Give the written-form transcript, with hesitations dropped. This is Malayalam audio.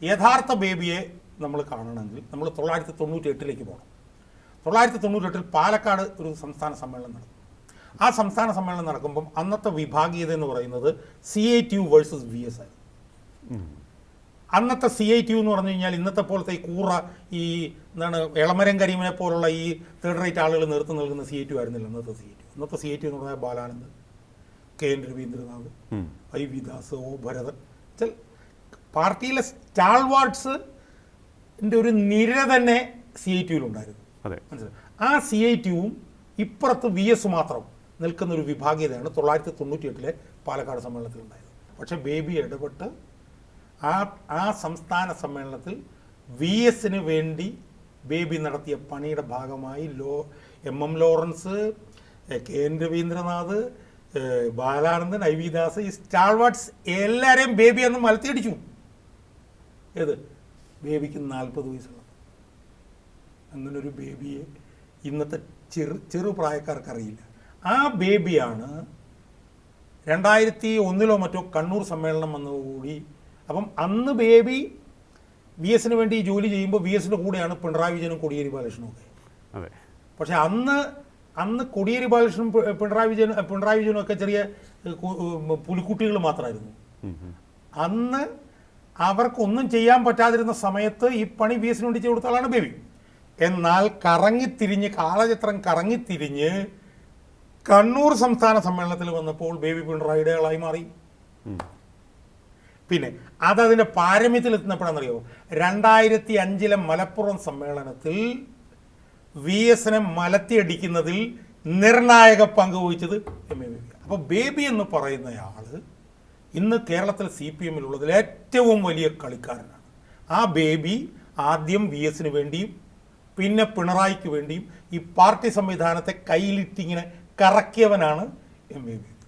യഥാർത്ഥ ബേബിയെ നമ്മൾ കാണണമെങ്കിൽ നമ്മൾ 1998 പോകണം. 1998 പാലക്കാട് ഒരു സംസ്ഥാന സമ്മേളനം നടന്നു. ആ സംസ്ഥാന സമ്മേളനം നടക്കുമ്പം അന്നത്തെ വിഭാഗീയത എന്ന് പറയുന്നത് CITU വേഴ്സസ് VS ആയിരുന്നു. അന്നത്തെ CITU എന്ന് പറഞ്ഞു കഴിഞ്ഞാൽ ഇന്നത്തെ പോലത്തെ ഈ കൂറ ഈ എന്താണ് എളമരം കരീമിനെ പോലുള്ള ഈ തേർഡ് റേറ്റ് ആളുകൾ നേതൃത്വം നൽകുന്ന CITU ആയിരുന്നില്ല അന്നത്തെ CITU. അന്നത്തെ CITU എന്ന് പറഞ്ഞാൽ Balanand, KN Ravindranath, IV Das, O Bharathan, പാർട്ടിയിലെ സ്റ്റാൾവാർഡ്സിൻ്റെ ഒരു നിര തന്നെ CITUവിലുണ്ടായിരുന്നു. മനസ്സിലായി. ആ CITUവും ഇപ്പുറത്ത് VS മാത്രം നിൽക്കുന്ന ഒരു വിഭാഗീയതയാണ് 1998 പാലക്കാട് സമ്മേളനത്തിൽ ഉണ്ടായത്. പക്ഷേ ബേബി ഇടപെട്ട് ആ സംസ്ഥാന സമ്മേളനത്തിൽ VSന് വേണ്ടി ബേബി നടത്തിയ പണിയുടെ ഭാഗമായി MM Lawrence, KN Ravindranath, Balanandan, IV Das, ഈ സ്റ്റാൾവാർഡ്സ് എല്ലാവരെയും ബേബി അന്ന് മലത്തിയടിച്ചു. ഏത് ബേബിക്ക് 40 വയസ്സുള്ള അങ്ങനൊരു ബേബിയെ ഇന്നത്തെ ചെറുപ്രായക്കാർക്കറിയില്ല. ആ ബേബിയാണ് 2001 മറ്റോ കണ്ണൂർ സമ്മേളനം വന്നതുകൂടി. അപ്പം അന്ന് ബേബി VSന് വേണ്ടി ജോലി ചെയ്യുമ്പോൾ VSൻ്റെ കൂടെയാണ് പിണറായി വിജയനും കോടിയേരി ബാലകൃഷ്ണനും ഒക്കെ. പക്ഷെ അന്ന് കോടിയേരി ബാലകൃഷ്ണനും പിണറായി വിജയനും ഒക്കെ ചെറിയ പുലിക്കുട്ടികൾ മാത്രമായിരുന്നു. അന്ന് അവർക്കൊന്നും ചെയ്യാൻ പറ്റാതിരുന്ന സമയത്ത് ഈ പണി VSന് വേണ്ടി ചെയ്ത് കൊടുത്ത ആളാണ് ബേബി. എന്നാൽ കാളചത്രം കറങ്ങിത്തിരിഞ്ഞ് കണ്ണൂർ സംസ്ഥാന സമ്മേളനത്തിൽ വന്നപ്പോൾ ബേബി പിണറായിയുടെ ആളായി മാറി. പിന്നെ അതതിൻ്റെ പാരമ്യത്തിൽ എത്തുന്നപ്പോഴാണെന്നറിയോ, 2005 മലപ്പുറം സമ്മേളനത്തിൽ VSനെ മലത്തിയടിക്കുന്നതിൽ നിർണായക പങ്ക് വഹിച്ചത് ബേബി. അപ്പോൾ ബേബി എന്ന് പറയുന്നയാൾ ഇന്ന് കേരളത്തിൽ CPMലുള്ളതിൽ ഏറ്റവും വലിയ കളിക്കാരനാണ്. ആ ബേബി ആദ്യം VSന് വേണ്ടിയും പിന്നെ പിണറായിക്ക് വേണ്ടിയും ഈ പാർട്ടി സംവിധാനത്തെ കയ്യിലിട്ടിങ്ങനെ കറക്കിയവനാണ് ബേബി.